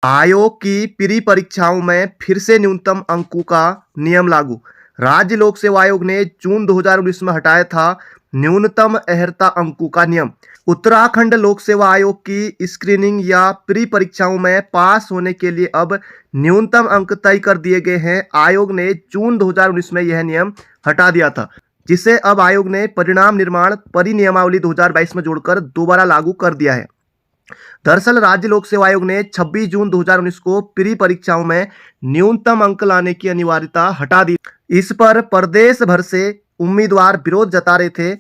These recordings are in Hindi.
आयोग की प्री परीक्षाओं में फिर से न्यूनतम अंकों का नियम लागू। राज्य लोक सेवा आयोग ने जून 2019 में हटाया था न्यूनतम अर्हता अंकों का नियम। उत्तराखंड लोक सेवा आयोग की स्क्रीनिंग या प्री परीक्षाओं में पास होने के लिए अब न्यूनतम अंक तय कर दिए गए हैं। आयोग ने जून 2019 में यह नियम हटा दिया था, जिसे अब आयोग ने परिणाम निर्माण परिनियमावली 2022 में जोड़कर दोबारा लागू कर दिया है। दरअसल राज्य लोक सेवा आयोग ने 26 जून 2019 को प्री परीक्षाओं में न्यूनतम अंक लाने की अनिवार्यता हटा दी। इस पर प्रदेश भर से उम्मीदवार विरोध जता रहे थे।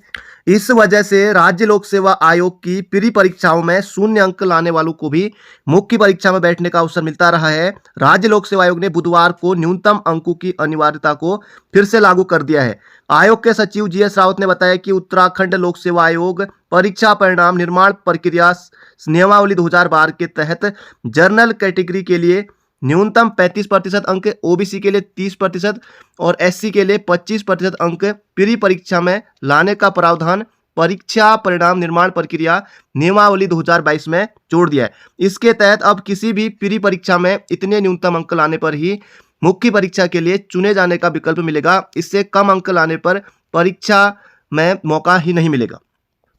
इस वजह से राज्य लोक सेवा आयोग की प्री परीक्षाओं में शून्य अंक लाने वालों को भी मुख्य परीक्षा में बैठने का अवसर मिलता रहा है। राज्य लोक सेवा आयोग ने बुधवार को न्यूनतम अंकों की अनिवार्यता को फिर से लागू कर दिया है। आयोग के सचिव जीएस रावत ने बताया कि उत्तराखंड लोक सेवा आयोग परीक्षा परिणाम निर्माण प्रक्रिया नियमावली 2012 के तहत जनरल कैटेगरी के लिए न्यूनतम 35% अंक, ओबीसी के लिए 30% और एससी के लिए 25% अंक प्री परीक्षा में लाने का प्रावधान परीक्षा परिणाम निर्माण प्रक्रिया नियमावली 2022 में जोड़ दिया है। इसके तहत अब किसी भी प्री परीक्षा में इतने न्यूनतम अंक लाने पर ही मुख्य परीक्षा के लिए चुने जाने का विकल्प मिलेगा। इससे कम अंक लाने पर परीक्षा में मौका ही नहीं मिलेगा।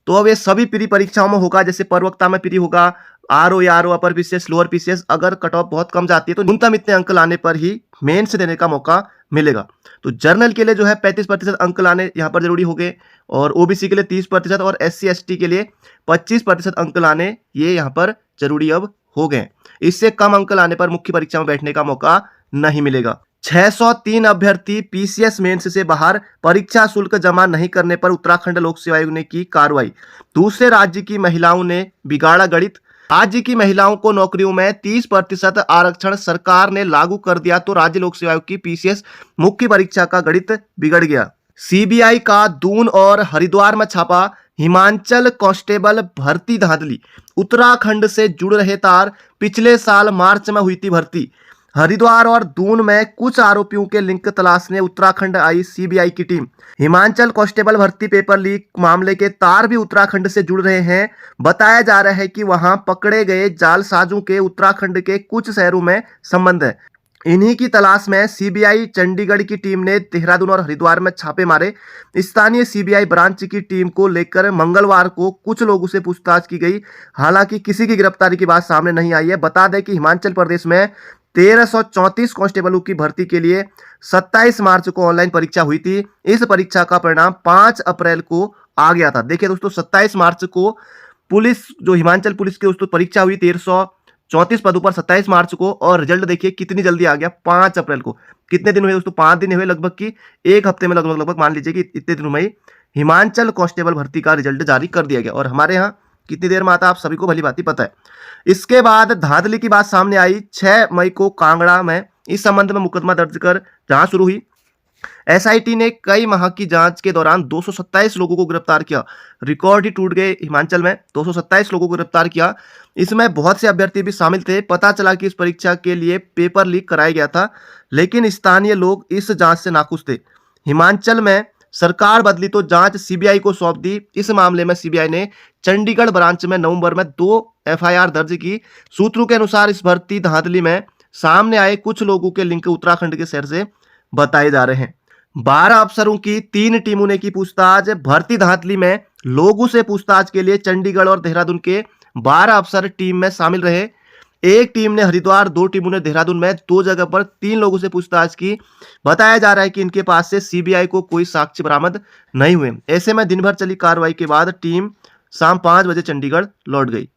तो अब ये सभी प्री परीक्षाओं में होगा, जैसे प्रवक्ता में प्री होगा, आरओ या RO upper PCS lower PCS अगर कट ऑफ बहुत कम जाती है तो न्यूनतम इतने अंक लाने पर ही मेंस देने का मौका मिलेगा। तो जर्नल के लिए जो है 35% अंक लाने यहाँ पर जरूरी हो गए और ओबीसी के लिए 30% और एससी एसटी के लिए 25% अंक लाने ये यहाँ पर जरूरी अब हो गए। इससे कम अंक लाने पर मुख्य परीक्षा में बैठने का मौका नहीं मिलेगा। 603 अभ्यर्थी पीसीएस मेंस से बाहर, परीक्षा शुल्क जमा नहीं करने पर उत्तराखंड लोक सेवा आयोग ने की कार्रवाई। दूसरे राज्य की महिलाओं ने बिगाड़ा गणित। राज्य की महिलाओं को नौकरियों में 30% आरक्षण सरकार ने लागू कर दिया तो राज्य लोक सेवा आयोग की पीसीएस मुख्य परीक्षा का गणित बिगड़ गया। सीबीआई का दून और हरिद्वार में छापा। हिमाचल कांस्टेबल भर्ती धांधली। उत्तराखंड से जुड़ रहे तार। पिछले साल मार्च में हुई थी भर्ती। हरिद्वार और दून में कुछ आरोपियों के लिंक तलाशने उत्तराखंड आई सीबीआई की टीम। हिमाचल कांस्टेबल भर्ती पेपर लीक मामले के तार भी उत्तराखंड से जुड़ रहे हैं। बताया जा रहा है कि वहां पकड़े गए जालसाजों के उत्तराखंड के कुछ शहरों में संबंध है। इन्हीं की तलाश में सीबीआई चंडीगढ़ की टीम ने देहरादून और हरिद्वार में छापे मारे। स्थानीय सीबीआई ब्रांच की टीम को लेकर मंगलवार को कुछ लोगों से पूछताछ की गई। हालांकि किसी की गिरफ्तारी की बात सामने नहीं आई है। बता दें कि हिमाचल प्रदेश में 1334 कांस्टेबलों की भर्ती के लिए 27 मार्च को ऑनलाइन परीक्षा हुई थी। इस परीक्षा का परिणाम 5 अप्रैल को आ गया था। देखिए दोस्तों, 27 मार्च को पुलिस जो हिमाचल पुलिस की दोस्तों परीक्षा हुई 1334 पदों पर 27 मार्च को, और रिजल्ट देखिए कितनी जल्दी आ गया, 5 अप्रैल को। कितने दिन हुए दोस्तों? 5 दिन हुए लगभग की, एक हफ्ते में लगभग मान लीजिए कि इतने दिनों में ही हिमाचल कांस्टेबल भर्ती का रिजल्ट जारी कर दिया गया। और हमारे यहाँ कितनी देर में आता आप सभी को भली भांति पता है। इसके बाद धांधली की बात सामने आई। 6 मई को कांगड़ा में इस संबंध में मुकदमा दर्ज कर जांच शुरू हुई। एसआईटी ने कई माह की जांच के दौरान 227 लोगों को गिरफ्तार किया। रिकॉर्ड ही टूट गए हिमाचल में, 227 लोगों को गिरफ्तार किया। इसमें बहुत से अभ्यर्थी भी शामिल थे। पता चला कि इस परीक्षा के लिए पेपर लीक कराया गया था, लेकिन स्थानीय लोग इस जांच से नाखुश थे। हिमाचल में सरकार बदली तो जांच सीबीआई को सौंप दी। इस मामले में सीबीआई ने चंडीगढ़ ब्रांच में नवंबर में 2 एफआईआर दर्ज की। सूत्रों के अनुसार इस भर्ती धांधली में सामने आए कुछ लोगों के लिंक उत्तराखंड के शहर से बताए जा रहे हैं। 12 अफसरों की 3 टीमों ने की पूछताछ। भर्ती धांधली में लोगों से पूछताछ के लिए चंडीगढ़ और देहरादून के 12 अफसर टीम में शामिल रहे। एक टीम ने हरिद्वार, 2 टीमों ने देहरादून में 2 जगह पर 3 लोगों से पूछताछ की। बताया जा रहा है कि इनके पास से सीबीआई को कोई साक्ष्य बरामद नहीं हुए। ऐसे में दिन भर चली कार्रवाई के बाद टीम शाम 5 बजे चंडीगढ़ लौट गई।